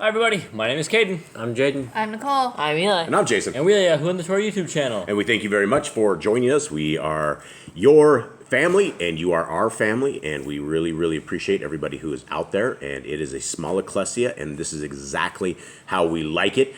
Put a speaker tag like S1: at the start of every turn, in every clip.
S1: Hi everybody, my name is Caden.
S2: I'm Jaden.
S3: I'm Nicole.
S4: I'm Eli.
S5: And I'm Jason.
S1: And we are Yahushua on the Torah YouTube channel.
S5: And we thank you very much for joining us. We are your family, and you are our family, and we really, really appreciate everybody who is out there. And it is a small ecclesia, and this is exactly how we like it.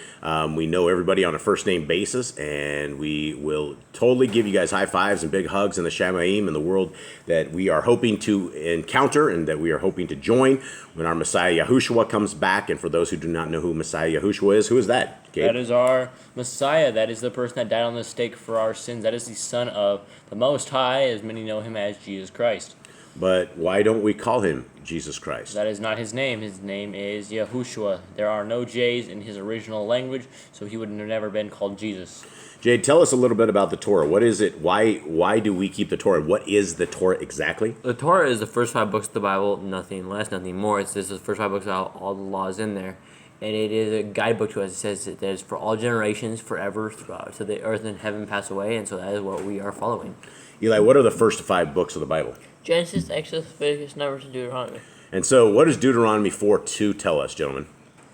S5: We know everybody on a first-name basis, and we will totally give you guys high fives and big hugs in the Shamaim and the world that we are hoping to encounter and that we are hoping to join when our Messiah Yahushua comes back. And for those who do not know who Messiah Yahushua is, who is that? Gabe?
S1: That is our Messiah. That is the person that died on the stake for our sins. That is the Son of the Most High, as many know him as Jesus Christ.
S5: But why don't we call him Jesus Christ?
S1: That is not his name. His name is Yahushua. There are no J's in his original language, so he would have never been called Jesus.
S5: Jade, tell us a little bit about the Torah. What is it? Why do we keep the Torah? What is the Torah exactly?
S2: The Torah is the first 5 books of the Bible, nothing less, nothing more. It's just the first 5 books out, all the laws in there. And it is a guidebook to us. It says that it's for all generations, forever, throughout, so the earth and heaven pass away, and so that is what we are following.
S5: Eli, what are the first 5 books of the Bible?
S4: Genesis, Exodus, Leviticus, Numbers, and Deuteronomy.
S5: And so what does Deuteronomy 4:2 tell us, gentlemen?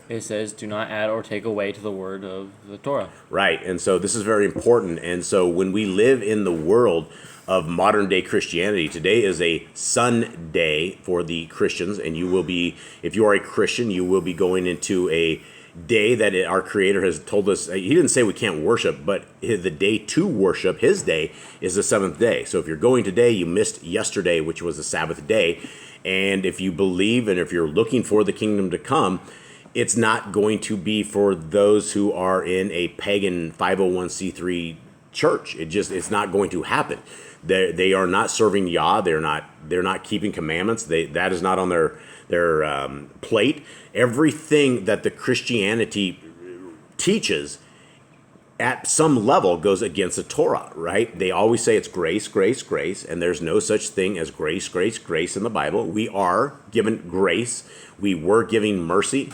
S1: It says, do not add or take away to the word of the Torah.
S5: Right, and so this is very important. And so when we live in the world of modern day Christianity, today is a Sunday for the Christians, and you will be, if you are a Christian, you will be going into a day that our Creator has told us. He didn't say we can't worship, but the day to worship, his day, is the 7th day. So if you're going today, you missed yesterday, which was the Sabbath day. And if you believe and if you're looking for the kingdom to come, it's not going to be for those who are in a pagan 501c3 church. It's not going to happen. They are not serving Yah. They're not keeping commandments. That is not on their plate. Everything that the Christianity teaches at some level goes against the Torah, right? They always say it's grace, grace, grace, and there's no such thing as grace, grace, grace in the Bible. We are given grace. We were given mercy,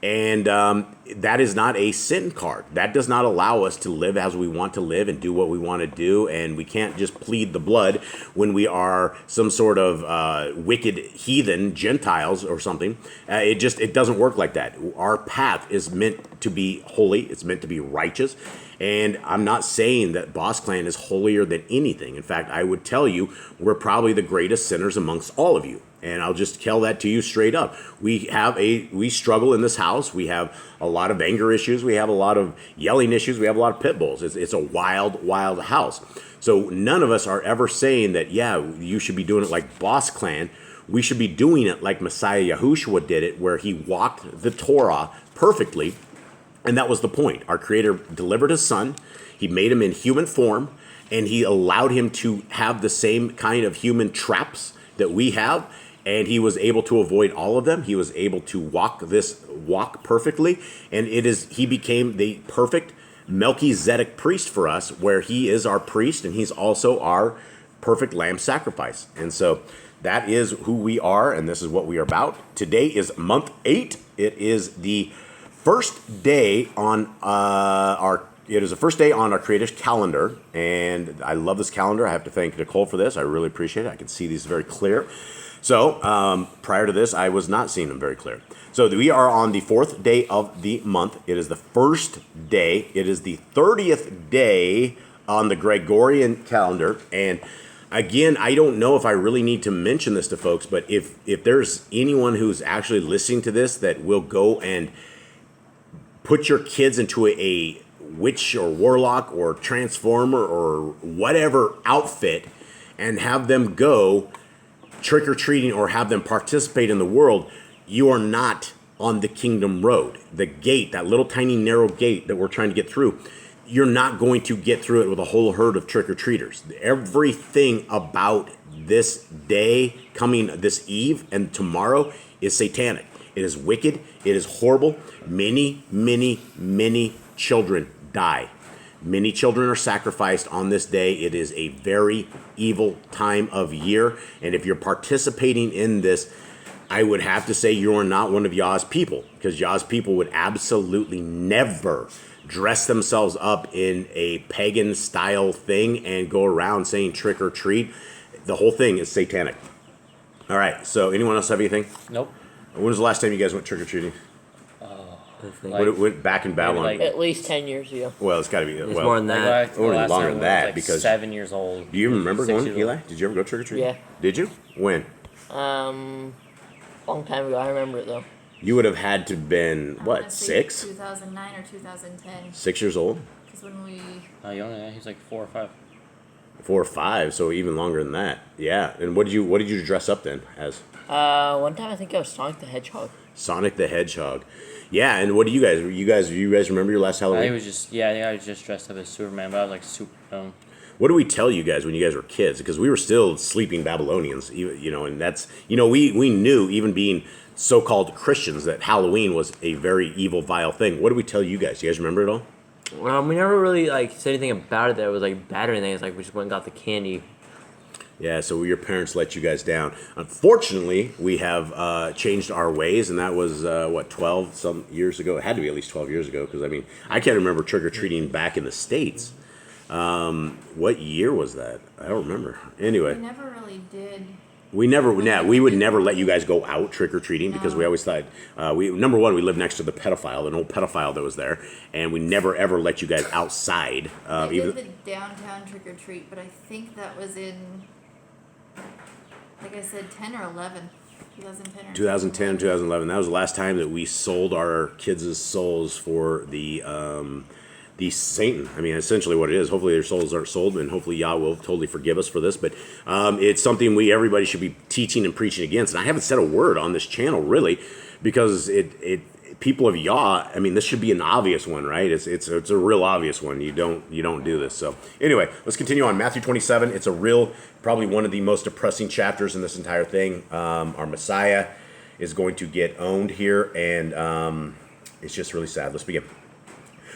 S5: and that is not a sin card. That does not allow us to live as we want to live and do what we want to do, and we can't just plead the blood when we are some sort of wicked heathen Gentiles or something. It doesn't work like that. Our path is meant to be holy. It's meant to be righteous. And I'm not saying that Boss Clan is holier than anything. In fact, I would tell you we're probably the greatest sinners amongst all of you. And I'll just tell that to you straight up. We struggle in this house. We have a lot of anger issues. We have a lot of yelling issues. We have a lot of pit bulls. It's a wild, wild house. So none of us are ever saying that, yeah, you should be doing it like Boss Clan. We should be doing it like Messiah Yahushua did it, where he walked the Torah perfectly. And that was the point. Our Creator delivered his Son. He made him in human form, and he allowed him to have the same kind of human traps that we have. And he was able to avoid all of them. He was able to walk this walk perfectly. And he became the perfect Melchizedek priest for us, where he is our priest and he's also our perfect lamb sacrifice. And so that is who we are, and this is what we are about. Today is month 8. It is the first day on our Creator's calendar, and I love this calendar. I have to thank Nicole for this. I really appreciate it. I can see these very clear. So prior to this, I was not seeing them very clear. So we are on the 4th day of the month. It is the first day. It is the 30th day on the Gregorian calendar. And again, I don't know if I really need to mention this to folks, but if there's anyone who's actually listening to this that will go and put your kids into a witch or warlock or transformer or whatever outfit and have them go trick-or-treating or have them participate in the world, you are not on the kingdom road. The gate, that little tiny narrow gate that we're trying to get through, you're not going to get through it with a whole herd of trick-or-treaters. Everything about this day coming, this eve and tomorrow, is satanic. It is wicked. It is horrible. Many, many, many children die. Many children are sacrificed on this day. It is a very evil time of year. And if you're participating in this, I would have to say you are not one of Yah's people, because Yah's people would absolutely never dress themselves up in a pagan style thing and go around saying trick or treat. The whole thing is satanic. All right. So anyone else have anything?
S1: Nope.
S5: When was the last time you guys went trick or treating?
S2: I think.
S1: Like-
S5: Went back in Babylon.
S1: like-
S4: At least 10 years ago.
S5: Well, it's got to be.
S2: It's
S5: Well,
S2: more than that.
S1: Like,
S5: Or
S1: last
S5: longer
S1: time
S5: than
S1: I was,
S5: that,
S1: like,
S5: because-
S1: 7 years old.
S5: do you remember
S1: 6
S5: going,
S1: years
S5: Eli?
S1: old.
S5: Did you ever go trick or treating?
S4: Yeah.
S5: Did you? When?
S4: Long time ago. I remember it though.
S5: You would have had to been
S3: I
S5: what,
S3: wanna say
S5: 6?
S3: 2009 or 2010.
S5: 6 years old?
S3: Because when we
S1: He's like 4 or 5.
S5: 4 or 5, so even longer than that. Yeah. And what did you dress up then as?
S4: One time I think I was Sonic the Hedgehog.
S5: Sonic the Hedgehog. Yeah. And what do you guys remember your last Halloween?
S1: I think I was just dressed up as Superman, but I was like super young.
S5: What do we tell you guys when you guys were kids? Because we were still sleeping Babylonians, and that's, we knew, even being so-called Christians, that Halloween was a very evil, vile thing. What do we tell you guys? You guys remember it all?
S2: We never really said anything about it that was bad or anything. It's we just went and got the candy.
S5: Yeah, so your parents let you guys down. Unfortunately, we have changed our ways, and that was, 12 some years ago? It had to be at least 12 years ago, because, I can't remember trick-or-treating back in the States. What year was that? I don't remember. Anyway.
S3: we never really did.
S5: We would never let you guys go out trick-or-treating because we always thought, number one, we lived next to the pedophile, an old pedophile that was there, and we never ever let you guys outside.
S3: I did the downtown trick or treat, but I think that was in, like I said, 10 or 11. 2010 or
S5: 2010, 2011. That was the last time that we sold our kids' souls for the Satan. Essentially what it is. Hopefully their souls aren't sold, and hopefully Yah will totally forgive us for this. But it's something everybody should be teaching and preaching against. And I haven't said a word on this channel really, because people of Yah. This should be an obvious one, right? It's a real obvious one. You don't do this. So anyway, let's continue on Matthew 27. It's probably one of the most depressing chapters in this entire thing. Our Messiah is going to get owned here, and it's just really sad. Let's begin.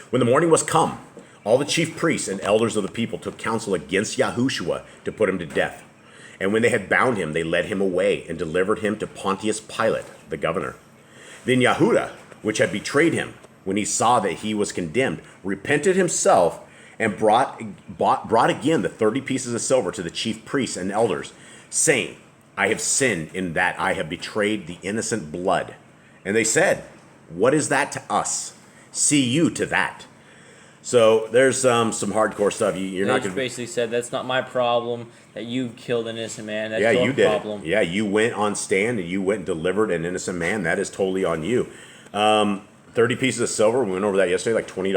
S5: When the morning was come, all the chief priests and elders of the people took counsel against Yahushua to put him to death. And when they had bound him, they led him away and delivered him to Pontius Pilate, the governor. Then Yahudah, which had betrayed him, when he saw that he was condemned, repented himself and brought again the 30 pieces of silver to the chief priests and elders, saying, I have sinned in that I have betrayed the innocent blood. And they said, what is that to us? See you to that. So there's some hardcore stuff. You're not going to
S1: basically said that's not my problem that you killed an innocent man. That's
S5: you
S1: your
S5: did.
S1: problem.
S5: Yeah, you went on stand and you went and delivered an innocent man. That is totally on you. 30 pieces of silver. We went over that yesterday, like $20.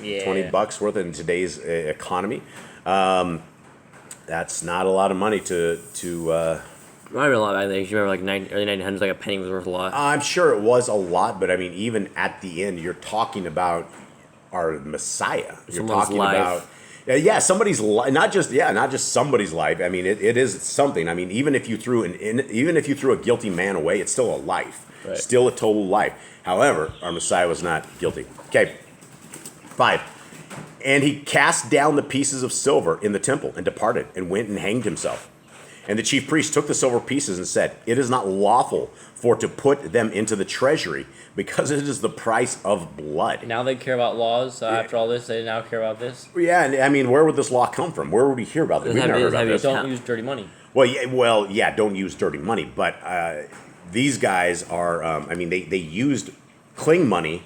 S1: Yeah.
S5: $20 worth in today's economy. That's not a lot of money to
S2: Not even a lot back then. You remember early 1900s, a penny was worth a lot.
S5: I'm sure it was a lot, but even at the end, you're talking about our Messiah. You're
S2: Someone's
S5: talking
S2: life.
S5: about somebody's life, not just somebody's life. It is something. Even if you threw a guilty man away, it's still a life,
S1: Right.
S5: Still a total life. However, our Messiah was not guilty. Okay, 5. And he cast down the pieces of silver in the temple and departed and went and hanged himself. And the chief priest took the silver pieces and said, it is not lawful for to put them into the treasury, because it is the price of blood.
S1: Now they care about laws. After all this, they now care about this.
S5: Yeah, and where would this law come from? Where would we hear about this? We've never heard about this.
S1: Don't use dirty money.
S5: Well, don't use dirty money. But these guys are, they used cling money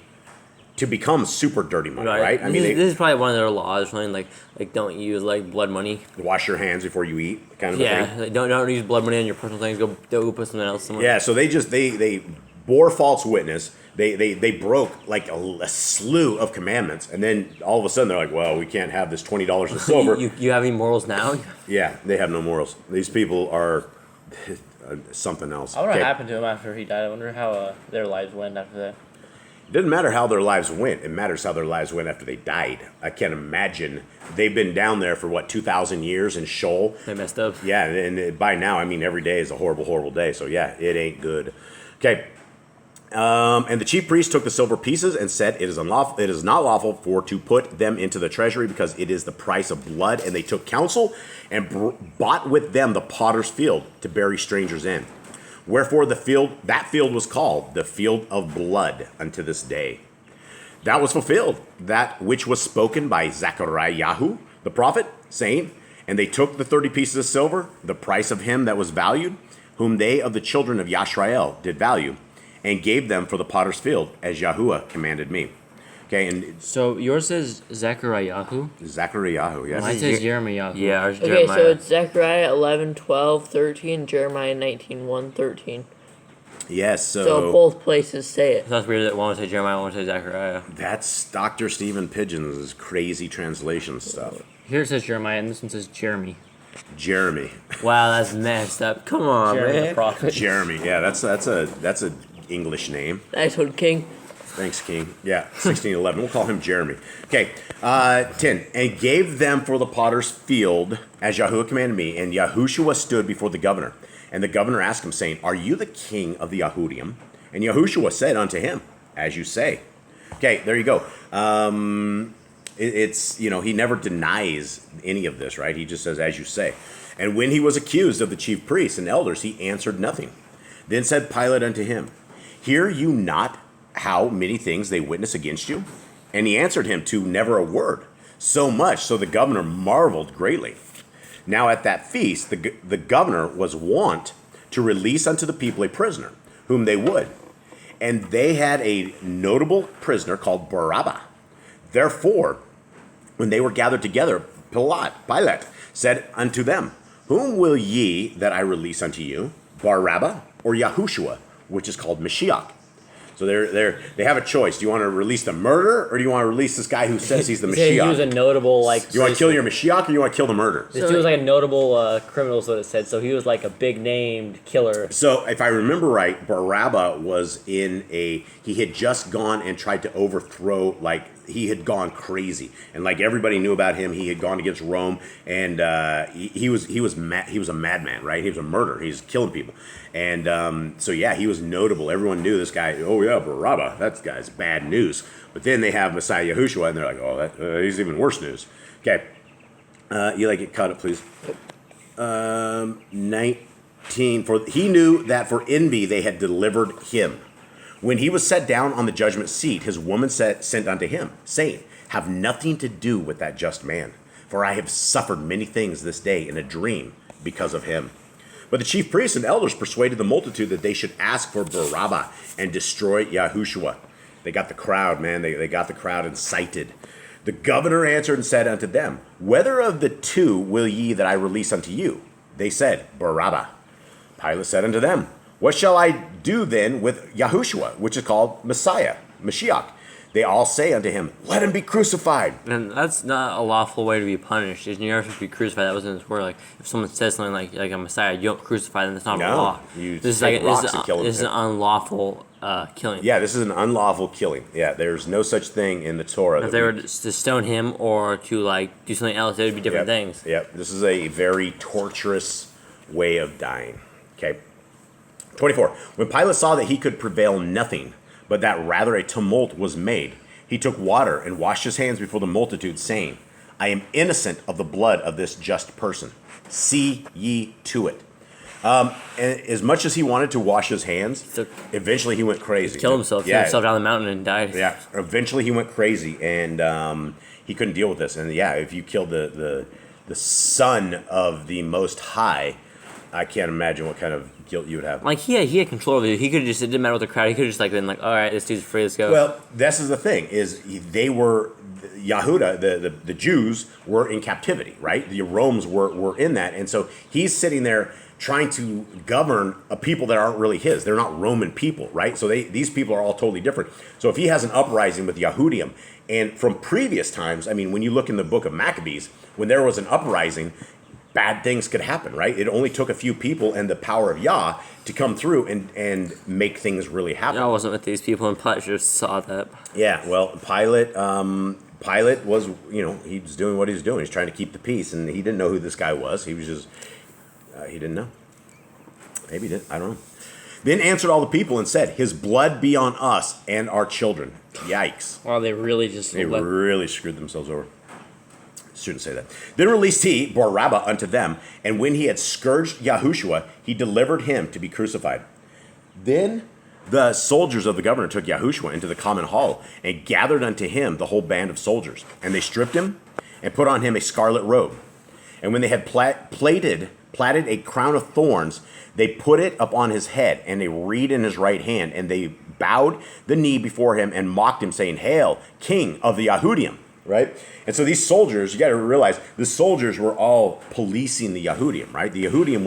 S5: to become super dirty money, right?
S2: This is probably one of their laws or something, like don't use blood money.
S5: Wash your hands before you eat, kind of a thing.
S2: Yeah, don't use blood money on your personal things. Go put something else somewhere.
S5: Yeah, so they bore false witness. They broke a slew of commandments, and then all of a sudden they're like, well, we can't have this $20 of silver.
S2: you have any morals now?
S5: Yeah, they have no morals. These people are something else.
S1: I wonder what happened to him after he died. I wonder how their lives went after that.
S5: It doesn't matter how their lives went. It matters how their lives went after they died. I can't imagine. They've been down there for, 2,000 years in Sheol.
S2: They messed up.
S5: Yeah, and by now, every day is a horrible, horrible day. So, yeah, it ain't good. Okay. And the chief priest took the silver pieces and said, it is not lawful for to put them into the treasury, because it is the price of blood. And they took counsel and bought with them the potter's field to bury strangers in. Wherefore that field was called the field of blood unto this day. That was fulfilled, that which was spoken by Zechariah the prophet, saying, and they took the 30 pieces of silver, the price of him that was valued, whom they of the children of Yashrael did value, and gave them for the potter's field, as Yahuwah commanded me. Okay, and
S1: So yours says Zechariah.
S5: Zechariah, yes.
S1: Mine says Jeremiah.
S2: Yeah, ours
S4: Okay,
S2: Jeremiah.
S4: so it's Zechariah 11, 12, 13, Jeremiah 19, 1, 13.
S5: Yes,
S4: So both places say it.
S2: So that's weird that one would say Jeremiah, one would say Zechariah.
S5: that's Dr. Stephen Pidgeon's crazy translation stuff.
S1: Here it says Jeremiah, and this one says Jeremy.
S5: Jeremy.
S2: Wow, that's messed up. Come on,
S1: Jeremy the
S2: man.
S1: prophet.
S5: Jeremy. Yeah, that's a English name.
S4: Nice one, King.
S5: Thanks, King. Yeah, 1611. We'll call him Jeremy. Okay, 10. And gave them for the potter's field, as Yahuwah commanded me. And Yahushua stood before the governor. And the governor asked him, saying, Are you the king of the Yahudim? And Yahushua said unto him, As you say. Okay, there you go. It's, he never denies any of this, right? He just says, As you say. And when he was accused of the chief priests and elders, he answered nothing. Then said Pilate unto him, Hear you not how many things they witness against you? And he answered him to never a word, so much so the governor marveled greatly. Now at that feast the governor was wont to release unto the people a prisoner, whom they would. And they had a notable prisoner called Barabbas. Therefore, when they were gathered together, Pilate said unto them, Whom will ye that I release unto you, Barabbas or Yahushua, which is called Mashiach? So they have a choice. Do you want to release the murderer, or do you want to release this guy who says he's the
S1: He said he was a
S5: Mashiach?
S1: notable,
S5: You want to kill your Mashiach, or you want to kill the murderer?
S1: This dude was like a notable criminal, is what it said. So he was like a big named killer.
S5: So if I remember right, Barabbas was he had just gone and tried to overthrow, he had gone crazy, and everybody knew about him. He had gone against Rome, and he was a madman, right? He was a murderer. He was killing people, and so yeah, he was notable. Everyone knew this guy. Oh yeah, Barabbas, that guy's bad news. But then they have Messiah Yahushua, and they're like, oh, he's even worse news. Okay, get caught up, please. 19. For he knew that for envy they had delivered him. When he was set down on the judgment seat, his woman sent unto him, saying, Have nothing to do with that just man, for I have suffered many things this day in a dream because of him. But the chief priests and elders persuaded the multitude that they should ask for Barabbas and destroy Yahushua. They got the crowd, man. They got the crowd incited. The governor answered and said unto them, Whether of the two will ye that I release unto you? They said, Barabbas. Pilate said unto them, What shall I do then with Yahushua, which is called Messiah, Mashiach? They all say unto him, Let him be crucified.
S2: And that's not a lawful way to be punished. You're never supposed to be crucified. That wasn't his word. Like, if someone says something like a Messiah, you don't crucify them. That's not a law.
S5: You
S2: this
S5: take
S2: is
S5: rocks and kill them.
S2: This is an unlawful killing.
S5: Yeah, this is an unlawful killing. Yeah, there's no such thing in the Torah.
S2: If they were to stone him or to do something else, it would be different things.
S5: Yep, this is a very torturous way of dying. Okay. 24. When Pilate saw that he could prevail nothing, but that rather a tumult was made, he took water and washed his hands before the multitude, saying, I am innocent of the blood of this just person. See ye to it. And as much as he wanted to wash his hands, eventually he went crazy.
S2: Killed himself, threw himself down the mountain and died.
S5: Yeah, eventually he went crazy, and he couldn't deal with this. And yeah, if you killed the son of the Most High, I can't imagine what kind of guilt you would have.
S2: He had control of it. He could have just, it didn't matter with the crowd. He could have just been all right, this dude's free, let's go.
S5: Well, this is the thing, is they were, Yahuda, the Jews were in captivity, right? The Romans were in that. And so he's sitting there trying to govern a people that aren't really his. They're not Roman people, right? So these people are all totally different. So if he has an uprising with Yahudim, and from previous times, I mean, when you look in the book of Maccabees, when there was an uprising, bad things could happen, right? It only took a few people and the power of Yah to come through and make things really happen.
S2: I wasn't with these people, and Pilate just saw that.
S5: Yeah, well, Pilate was, he was doing what he was doing. He's trying to keep the peace, and he didn't know who this guy was. He was just, he didn't know. Maybe he did. I don't know. Then answered all the people and said, His blood be on us and our children. Yikes.
S1: Wow, they really just...
S5: They really screwed themselves over. Shouldn't say that. Then released he Barabbas unto them, and when he had scourged Yahushua, he delivered him to be crucified. Then the soldiers of the governor took Yahushua into the common hall, and gathered unto him the whole band of soldiers. And they stripped him, and put on him a scarlet robe. And when they had platted a crown of thorns, they put it upon his head, and a reed in his right hand, and they bowed the knee before him and mocked him, saying, "Hail, King of the Yahudim." Right? And so these soldiers, you got to realize, the soldiers were all policing the Yahudim, right? The Yahudim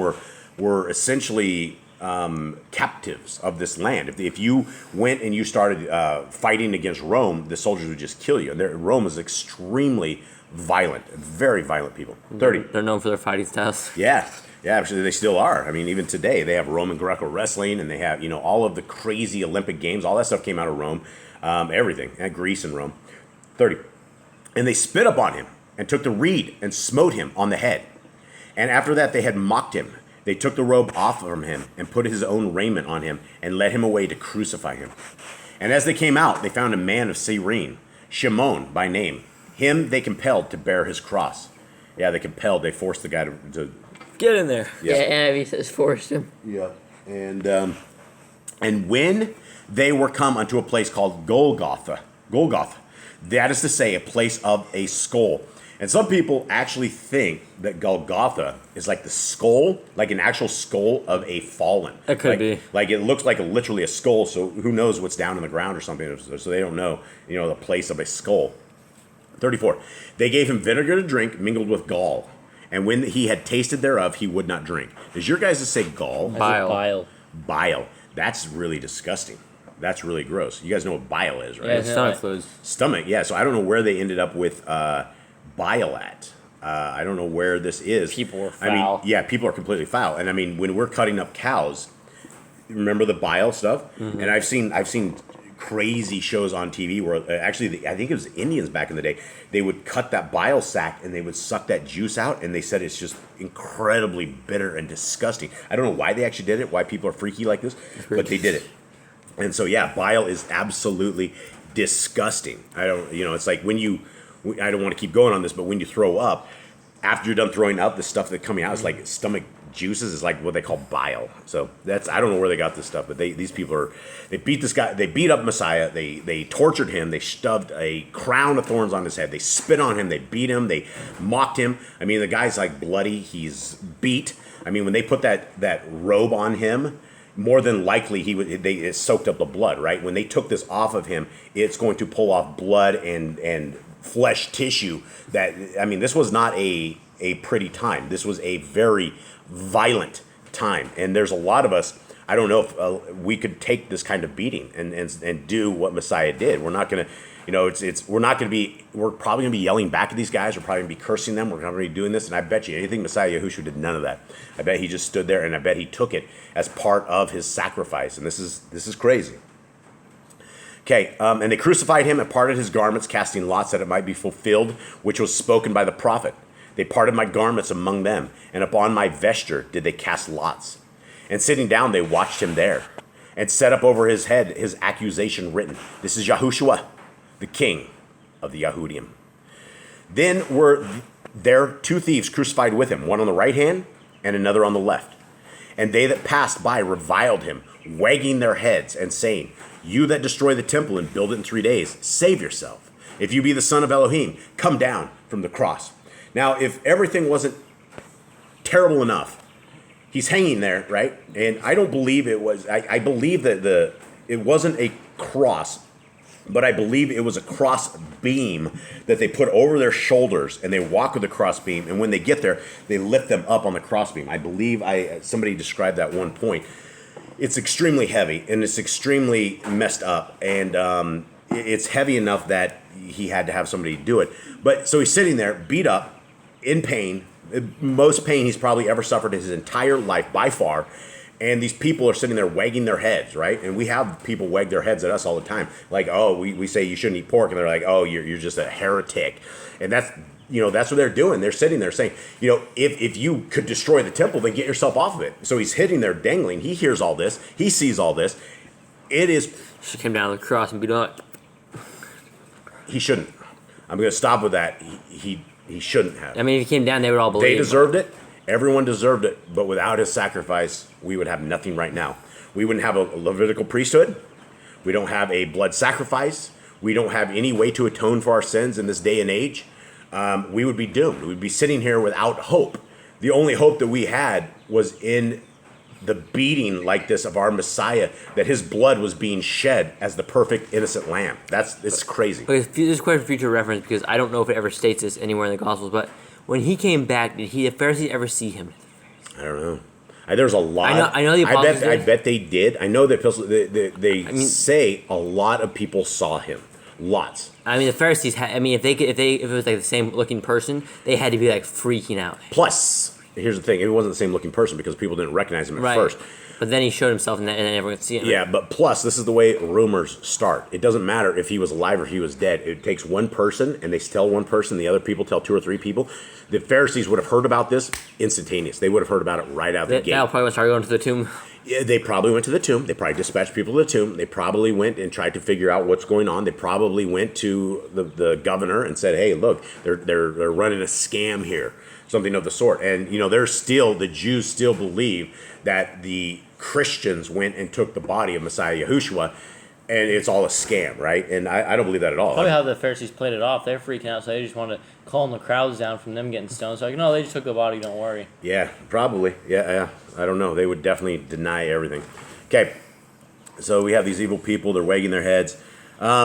S5: were essentially captives of this land. If you went and you started fighting against Rome, the soldiers would just kill you. And Rome is extremely violent, very violent people. 30.
S2: They're known for their fighting styles.
S5: Yeah. Yeah, actually, they still are. I mean, even today, they have Roman Greco wrestling, and they have, all of the crazy Olympic games. All that stuff came out of Rome. Everything. And Greece and Rome. 30. And they spit upon him, and took the reed, and smote him on the head. And after that, they had mocked him. They took the robe off from him, and put his own raiment on him, and led him away to crucify him. And as they came out, they found a man of Cyrene, Shimon by name. Him they compelled to bear his cross. Yeah, they forced the guy to
S2: Get in there.
S4: Yeah, NIV says forced him.
S5: Yeah. And when they were come unto a place called Golgotha, that is to say, a place of a skull. And some people actually think that Golgotha is like the skull, like an actual skull of a fallen.
S2: It could be.
S5: Like it looks like literally a skull, so who knows what's down in the ground or something, so they don't know, the place of a skull. 34. They gave him vinegar to drink mingled with gall. And when he had tasted thereof, he would not drink. Does your guys say gall?
S2: Bile.
S5: Bile. That's really disgusting. That's really gross. You guys know what bile is, right?
S1: Yeah,
S2: Stomach fluids.
S5: Stomach, yeah. So I don't know where they ended up with bile at. I don't know where this is.
S1: People are foul.
S5: People are completely foul. And I mean, when we're cutting up cows, remember the bile stuff? Mm-hmm. And I've seen crazy shows on TV where actually, I think it was Indians back in the day, they would cut that bile sac and they would suck that juice out, and they said it's just incredibly bitter and disgusting. I don't know why they actually did it, why people are freaky like this, but they did it. And so, yeah, bile is absolutely disgusting. It's like when I don't want to keep going on this, but when you throw up, after you're done throwing up, the stuff that's coming out is like stomach juices, is like what they call bile. So I don't know where they got this stuff, but these people they beat this guy, they beat up Messiah, they tortured him, they shoved a crown of thorns on his head, they spit on him, they beat him, they mocked him. I mean, the guy's like bloody, he's beat. I mean, when they put that robe on him, more than likely it soaked up the blood, right? When they took this off of him, it's going to pull off blood and flesh tissue. This was not a pretty time. This was a very violent time, and there's a lot of us. I don't know if we could take this kind of beating and do what Messiah did. We're not gonna, we're probably gonna be yelling back at these guys. We're probably gonna be cursing them. We're gonna be doing this, and I bet you anything Messiah Yahushua did none of that. I bet he just stood there, and I bet he took it as part of his sacrifice. And this is crazy. Okay, and they crucified him and parted his garments, casting lots that it might be fulfilled, which was spoken by the prophet. They parted my garments among them, and upon my vesture did they cast lots. And sitting down, they watched him there, and set up over his head his accusation written, "This is Yahushua, the king of the Yahudim." Then were there two thieves crucified with him, one on the right hand and another on the left. And they that passed by reviled him, wagging their heads and saying, "You that destroy the temple and build it in 3 days, save yourself. If you be the son of Elohim, come down from the cross." Now, if everything wasn't terrible enough, he's hanging there, right? And I don't believe it was. I believe that it wasn't a cross, but I believe it was a cross beam that they put over their shoulders, and they walk with the cross beam. And when they get there, they lift them up on the cross beam. I believe somebody described that one point. It's extremely heavy, and it's extremely messed up, and it's heavy enough that he had to have somebody do it. But so he's sitting there, beat up, in pain, most pain he's probably ever suffered in his entire life by far. And these people are sitting there wagging their heads, right? And we have people wag their heads at us all the time. Like, oh, we say you shouldn't eat pork. And they're like, oh, you're just a heretic. And that's what they're doing. They're sitting there saying, if you could destroy the temple, then get yourself off of it. So he's hitting there dangling. He hears all this. He sees all this.
S2: She came down the cross and beat up.
S5: He shouldn't. I'm going to stop with that. He shouldn't have.
S2: I mean, if he came down, they would all believe.
S5: They deserved it. Everyone deserved it. But without his sacrifice, we would have nothing right now. We wouldn't have a Levitical priesthood. We don't have a blood sacrifice. We don't have any way to atone for our sins in this day and age. we would be doomed. We'd be sitting here without hope. The only hope that we had was in the beating like this of our Messiah, that his blood was being shed as the perfect innocent lamb. It's crazy.
S2: Okay, this is quite a future reference because I don't know if it ever states this anywhere in the Gospels, but when he came back, did the Pharisees ever see him?
S5: I don't know. There's a lot.
S2: I know the apostles
S5: I
S2: did.
S5: bet they did. I know that they say a lot of people saw him. Lots.
S2: I mean, the Pharisees if it was like the same looking person, they had to be like freaking out.
S5: Plus, here's the thing: it wasn't the same looking person because people didn't recognize him at first.
S2: But then he showed himself, and everyone could see him.
S5: Yeah, but plus, this is the way rumors start. It doesn't matter if he was alive or if he was dead. It takes one person, and they tell one person, the other people tell 2 or 3 people. The Pharisees would have heard about this instantaneous. They would have heard about it right out of the gate.
S2: Now probably started going to the tomb.
S5: Yeah, they probably went to the tomb. They probably dispatched people to the tomb. They probably went and tried to figure out what's going on. They probably went to the governor and said, "Hey, look, they're running a scam here," something of the sort. And the Jews still believe that the Christians went and took the body of Messiah Yahushua, and it's all a scam, right? And I don't believe that at all.
S1: Probably how the Pharisees played it off. They're freaking out, so they just want to calm the crowds down from them getting stoned. So no, they just took the body. Don't worry.
S5: Yeah, probably. Yeah. I don't know. They would definitely deny everything. Okay, so we have these evil people. They're wagging their heads.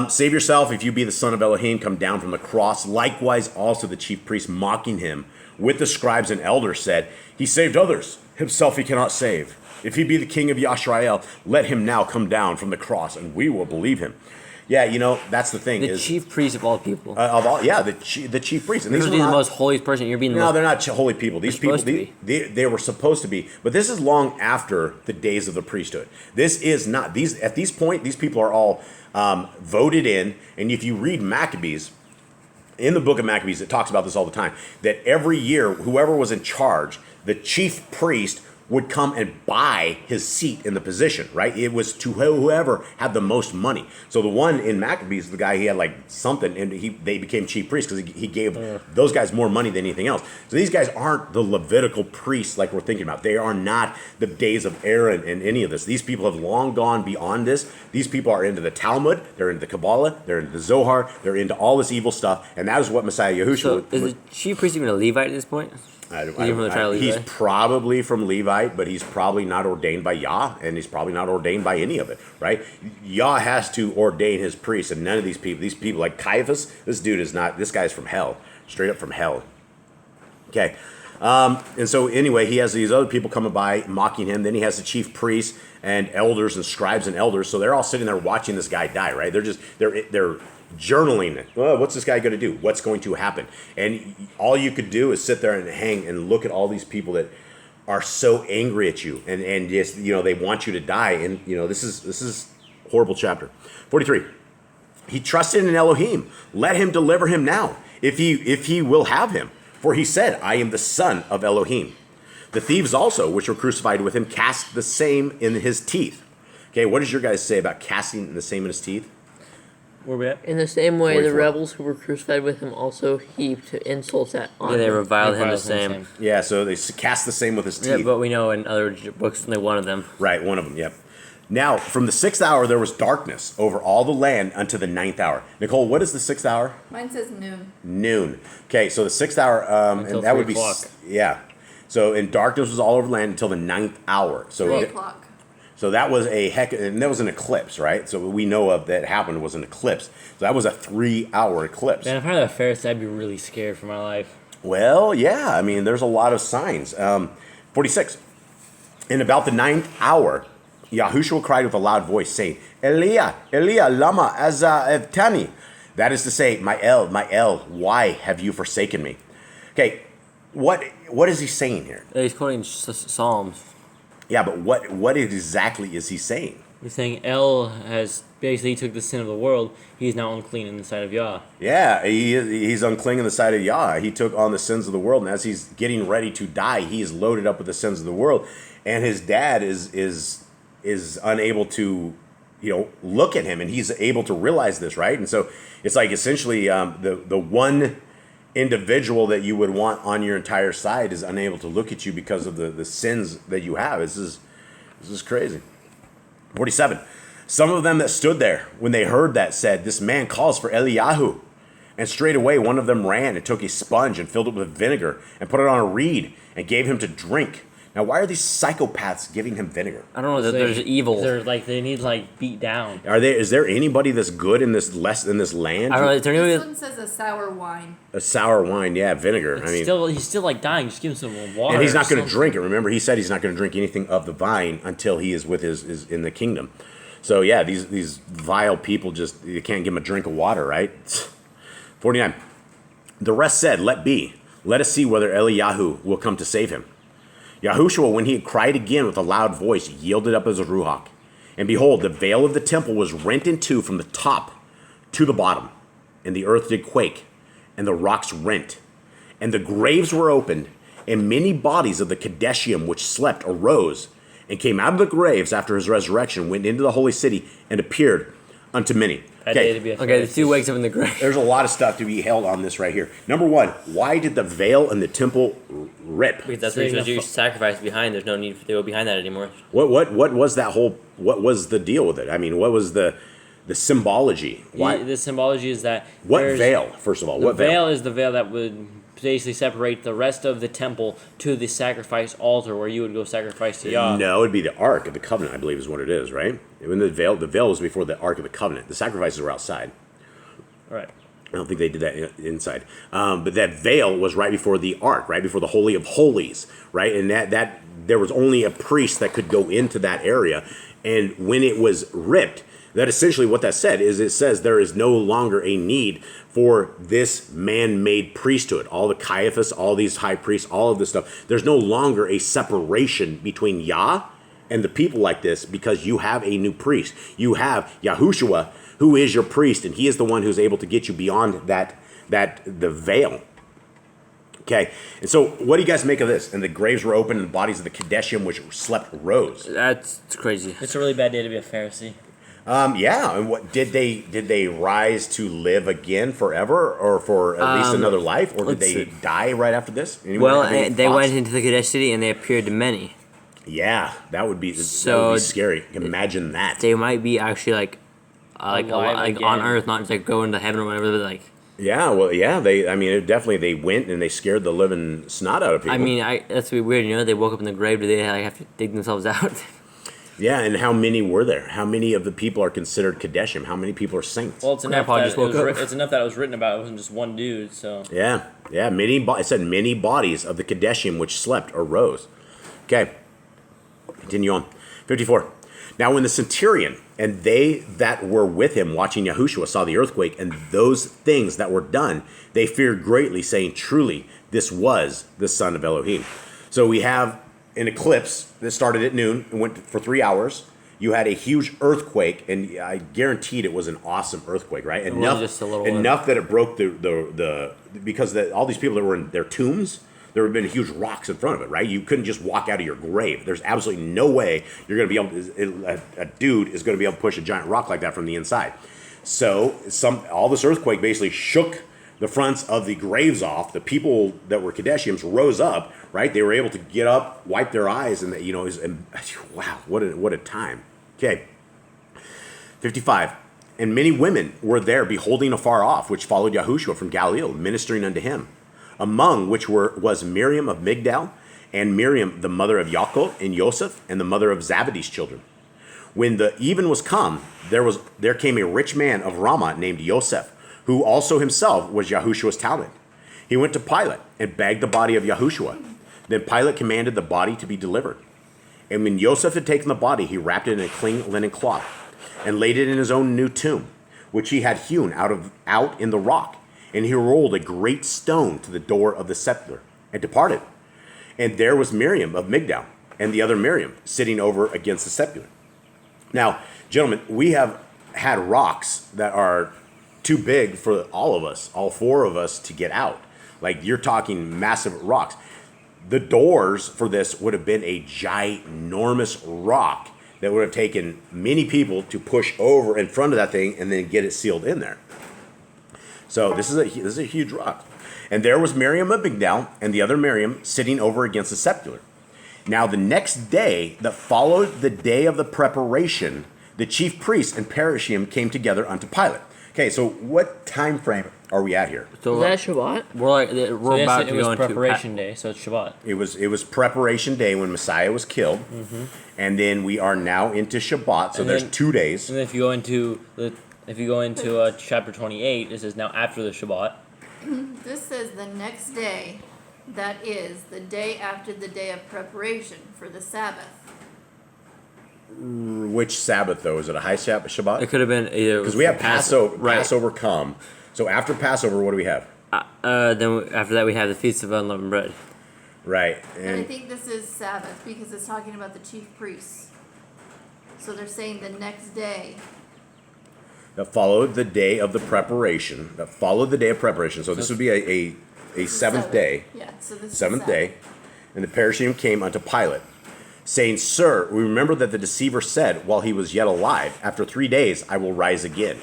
S5: Save yourself if you be the son of Elohim. Come down from the cross. Likewise, also the chief priests mocking him with the scribes and elders said, "He saved others. Himself he cannot save. If he be the king of Yashael, let him now come down from the cross, and we will believe him." Yeah, that's the thing.
S2: The chief priest of all people.
S5: The chief priest. And
S2: These are the most holiest person. You're being
S5: they're not holy people. These people, they were supposed to be. But this is long after the days of the priesthood. This is not at this point. These people are all voted in. And if you read Maccabees, in the book of Maccabees, it talks about this all the time. That every year, whoever was in charge, the chief priest would come and buy his seat in the position, right? It was to whoever had the most money. So the one in Maccabees, the guy, he had like something, and they became chief priests because he gave those guys more money than anything else. So these guys aren't the Levitical priests like we're thinking about. They are not the days of Aaron and any of this. These people have long gone beyond this. These people are into the Talmud, they're into the Kabbalah, they're into the Zohar, they're into all this evil stuff, and that is what Messiah Yahushua
S2: So is the chief priest even a Levite at this point?
S5: He's probably from Levite, but he's probably not ordained by Yah, and he's probably not ordained by any of it, right? Yah has to ordain his priests, and none of these people like Caiaphas, this dude is not, this guy's from hell, straight up from hell. Okay, and so anyway, he has these other people coming by mocking him. Then he has the chief priests and elders and scribes and elders, so they're all sitting there watching this guy die, right? They're journaling. Well, what's this guy going to do? What's going to happen? And all you could do is sit there and hang and look at all these people that are so angry at you, and just they want you to die. And this is horrible. Chapter 43. He trusted in Elohim. Let him deliver him now, if he will have him. For he said, "I am the son of Elohim." The thieves also, which were crucified with him, cast the same in his teeth. Okay, what does your guys say about casting the same in his teeth?
S1: Where we at?
S4: In the same way,
S5: 44.
S4: the rebels who were crucified with him also heaped insults on
S2: They
S4: him.
S2: reviled him the same.
S5: Yeah, so they cast the same with his teeth.
S2: Yeah, but we know in other books, only one of them.
S5: Right, one of them, yep. Now, from the 6th hour, there was darkness over all the land unto the 9th hour. Nicole, what is the 6th hour?
S3: Mine says noon.
S5: Noon. Okay, so the 6th hour,
S1: Until
S5: and that would
S1: 3
S5: be,
S1: o'clock.
S5: yeah. So, and darkness was all over the land until the 9th hour. So,
S3: 3 o'clock.
S5: So that was and that was an eclipse, right? So what we know of that happened was an eclipse. So that was a 3-hour eclipse.
S1: Man, if I had a Pharisee, I'd be really scared for my life.
S5: Well, yeah, I mean, there's a lot of signs. 46. In about the 9th hour, Yahushua cried with a loud voice, saying, "Elia, Elia, lama azabtani." That is to say, my El, why have you forsaken me? Okay, what is he saying here?
S2: He's quoting Psalms.
S5: Yeah, but what exactly is he saying?
S1: He's saying El has basically took the sin of the world. He's now unclean in the sight of Yah.
S5: Yeah, he's unclean in the sight of Yah. He took on the sins of the world, and as he's getting ready to die, he is loaded up with the sins of the world. And his dad is unable to, look at him, and he's able to realize this, right? And so it's like essentially the one individual that you would want on your entire side is unable to look at you because of the sins that you have. This is crazy. 47. Some of them that stood there when they heard that said, "This man calls for Eliyahu." And straightway one of them ran and took a sponge and filled it with vinegar and put it on a reed and gave him to drink. Now, why are these psychopaths giving him vinegar?
S2: I don't know. There's evil.
S1: They're like they need like beat down.
S5: Is there anybody that's good in this land?
S2: I don't know. Is there
S3: This
S2: anybody?
S3: one says a sour wine.
S5: A sour wine, yeah, vinegar.
S1: He's still like dying. Just give him some water.
S5: And he's not
S1: or
S5: going to
S1: something.
S5: drink it. Remember, he said he's not going to drink anything of the vine until he is with his in the kingdom. So yeah, these vile people you can't give him a drink of water, right? 49. The rest said, "Let be. Let us see whether Eliyahu will come to save him." Yahushua, when he had cried again with a loud voice, yielded up his ruach. And behold, the veil of the temple was rent in two from the top to the bottom. And the earth did quake, and the rocks rent. And the graves were opened, and many bodies of the Kadeshim which slept arose, and came out of the graves after his resurrection, went into the holy city, and appeared unto many.
S1: That day to be a
S2: Okay, the
S1: Pharisee.
S2: two wakes up in the grave.
S5: There's a lot of stuff to be held on this right here. Number one, why did the veil in the temple rip?
S2: Because that's
S1: So
S2: what
S1: you're
S2: you
S1: gonna
S2: Jewish sacrifice behind. There's no need to go behind that anymore.
S5: What was that whole? What was the deal with it? I mean, what was the symbology? Why?
S1: The symbology is that
S5: What
S1: there's-
S5: veil? First of all,
S1: The
S5: what veil?
S1: veil is the veil that would basically separate the rest of the temple to the sacrifice altar where you would go sacrifice to Yah.
S5: No, it'd be the Ark of the Covenant, I believe, is what it is, right? When the veil was before the Ark of the Covenant. The sacrifices were outside.
S1: Right.
S5: I don't think they did that inside. But that veil was right before the Ark, right before the Holy of Holies, right? And that there was only a priest that could go into that area. And when it was ripped, that essentially what that said is it says there is no longer a need for this man-made priesthood. All the Caiaphas, all these high priests, all of this stuff. There's no longer a separation between Yah and the people like this because you have a new priest. You have Yahushua, who is your priest, and he is the one who's able to get you beyond the veil. Okay, and so what do you guys make of this? And the graves were open, and the bodies of the Kadeshim which slept rose.
S2: That's crazy.
S1: It's a really bad day to be a Pharisee.
S5: Yeah, and what did they rise to live again forever, or for at least another life, or did
S2: let's
S5: they
S2: see.
S5: die right after this? Anyone
S2: Well,
S5: have any
S2: they
S5: thoughts?
S2: went into the Kadesh city and they appeared to many.
S5: Yeah, that would be
S2: So
S5: scary. Imagine that.
S2: They might be actually like
S1: Alive
S2: on
S1: again.
S2: Earth, not just like going to heaven or whatever. But like,
S5: Yeah, well, yeah, they went and they scared the living snot out of people.
S2: I mean, that's weird. You know, they woke up in the grave. Do they like have to dig themselves out?
S5: Yeah, and how many were there? How many of the people are considered Kadeshim? How many people are saints?
S1: Well, it's enough
S2: Grandpa
S1: that
S2: just
S1: it was
S2: woke up.
S1: it's enough that it was written about. It wasn't just one dude. So
S5: Yeah, it said many bodies of the Kadeshim which slept arose. Okay, continue on. 54. Now when the centurion and they that were with him watching Yahushua saw the earthquake and those things that were done, they feared greatly, saying, "Truly, this was the Son of Elohim." So we have an eclipse that started at noon and went for 3 hours. You had a huge earthquake, and I guaranteed it was an awesome earthquake, right?
S2: wasn't just a little one.
S5: Enough that it broke because all these people that were in their tombs, there would have been huge rocks in front of it, right? You couldn't just walk out of your grave. There's absolutely no way you're going to be able to, a dude is going to be able to push a giant rock like that from the inside. So all this earthquake basically shook the fronts of the graves off. The people that were Kadeshims rose up, right? They were able to get up, wipe their eyes, and wow, what a time. Okay, 55. And many women were there beholding afar off, which followed Yahushua from Galilee, ministering unto him. Among which was Miriam of Migdal, and Miriam, the mother of Yaakov and Joseph, and the mother of Zebedee's children. When the even was come, there came a rich man of Ramah named Joseph, who also himself was Yahushua's talent. He went to Pilate and begged the body of Yahushua. Then Pilate commanded the body to be delivered. And when Joseph had taken the body, he wrapped it in a clean linen cloth, and laid it in his own new tomb, which he had hewn out in the rock. And he rolled a great stone to the door of the sepulchre, and departed. And there was Miriam of Migdal, and the other Miriam, sitting over against the sepulchre. Now, gentlemen, we have had rocks that are too big for all of us, all four of us, to get out. Like, you're talking massive rocks. The doors for this would have been a ginormous rock that would have taken many people to push over in front of that thing and then get it sealed in there. So this is a huge rock. And there was Miriam of Migdal and the other Miriam sitting over against the sepulchre. Now the next day that followed the day of the preparation, the chief priests and parashim came together unto Pilate. Okay, so what time frame are we at here?
S2: So
S4: Is that Shabbat?
S2: we're
S1: So
S2: about to
S1: it was
S2: go into
S1: preparation day, so it's Shabbat.
S5: It was preparation day when Messiah was killed, and then we are now into Shabbat. So
S1: And
S5: there's
S1: then-
S5: 2 days.
S1: And then if you go into chapter 28, it says now after the Shabbat.
S3: This says the next day, that is the day after the day of preparation for the Sabbath.
S5: Which Sabbath though? Is it a high Shabbat?
S2: It could have been either
S5: Because we have Passover.
S2: right?
S5: Passover come. So after Passover, what do we have?
S2: Then after that we have the Feast of Unleavened Bread.
S5: Right,
S3: And I
S5: and
S3: think this is Sabbath because it's talking about the chief priests. So they're saying the next day.
S5: that followed the day of the preparation. That followed the day of preparation. So this would be a seventh day.
S3: Yeah, so this
S5: Seventh
S3: is
S5: day, and the parashim came unto Pilate, saying, Sir, we remember that the deceiver said, while he was yet alive, after 3 days I will rise again.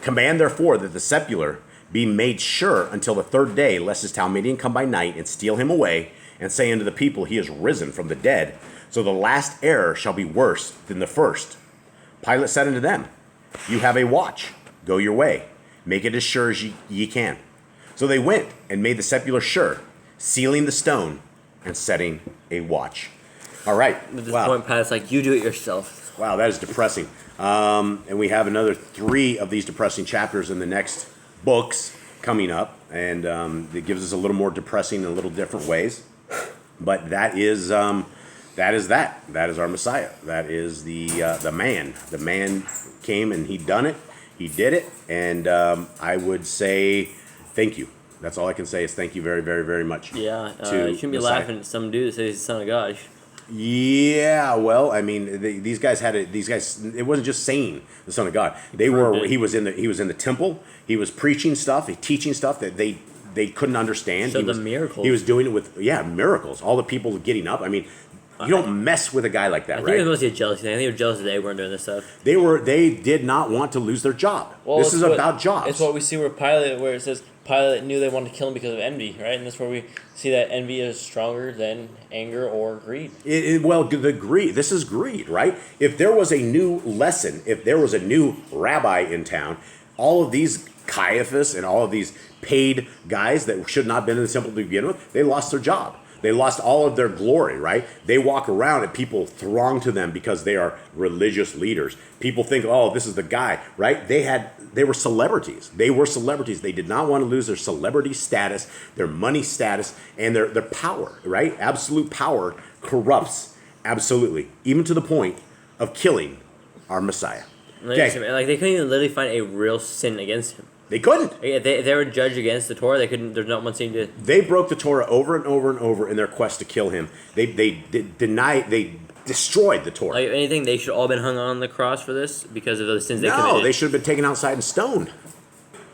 S5: Command therefore that the sepulchre be made sure until the 3rd day, lest his Talmudian come by night and steal him away, and say unto the people, He is risen from the dead. So the last error shall be worse than the first. Pilate said unto them, You have a watch. Go your way. Make it as sure as ye can. So they went and made the sepulchre sure, sealing the stone and setting a watch. All right.
S2: At this
S5: Wow.
S2: point, Pilate's like, you do it yourself.
S5: Wow, that is depressing. And we have another 3 of these depressing chapters in the next books coming up, and it gives us a little more depressing in a little different ways. But that is that. That is our Messiah. That is the man. The man came and he done it. He did it, and I would say thank you. That's all I can say is thank you very, very, very much.
S2: Yeah,
S5: to
S2: you shouldn't be
S5: Messiah.
S2: laughing at some dude that says he's the son of God.
S5: Yeah, well, I mean, these guys had it. These guys, it wasn't just saying the Son of God. They were. He was in the temple. He was preaching stuff, teaching stuff that they couldn't understand.
S2: So
S5: He
S2: the
S5: was,
S2: miracles.
S5: He was doing it with miracles. All the people getting up. I mean, you don't mess with a guy like that,
S2: I think it was
S5: right?
S2: mostly a jealousy thing. I think they were jealous that they weren't doing this stuff.
S5: They did not want to lose their job. This
S1: it's
S5: is about jobs.
S1: It's what we see where it says Pilate knew they wanted to kill him because of envy, right? And that's where we see that envy is stronger than anger or greed.
S5: Well, the greed. This is greed, right? If there was a new lesson, if there was a new rabbi in town, all of these Caiaphas and all of these paid guys that should not have been in the temple to begin with, they lost their job. They lost all of their glory, right? They walk around and people throng to them because they are religious leaders. People think, oh, this is the guy, right? They were celebrities. They were celebrities. They did not want to lose their celebrity status, their money status, and their power, right? Absolute power corrupts, absolutely, even to the point of killing our Messiah.
S2: Like they couldn't even literally find a real sin against him.
S5: They couldn't.
S2: If they were judged against the Torah, they couldn't. There's not one thing to.
S5: They broke the Torah over and over and over in their quest to kill him. They destroyed the Torah.
S2: Like if anything, they should all been hung on the cross for this because of the sins they committed.
S5: No, they should have been taken outside and stoned.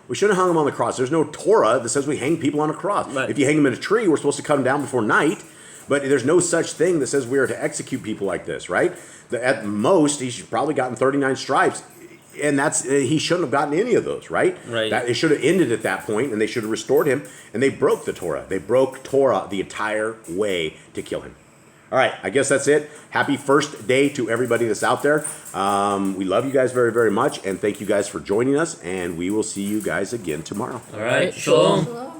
S5: We shouldn't have hung them on the cross. There's no Torah that says we hang people on a cross.
S2: Right.
S5: If you hang them in a tree, we're supposed to cut them down before night. But there's no such thing that says we are to execute people like this, right? At most, he should probably gotten 39 stripes. And he shouldn't have gotten any of those, right?
S2: Right.
S5: It should have ended at that point, and they should have restored him. And they broke the Torah. They broke Torah the entire way to kill him. All right, I guess that's it. Happy first day to everybody that's out there. We love you guys very, very much, and thank you guys for joining us. And we will see you guys again tomorrow.
S2: All right,
S4: Shalom.
S2: shalom.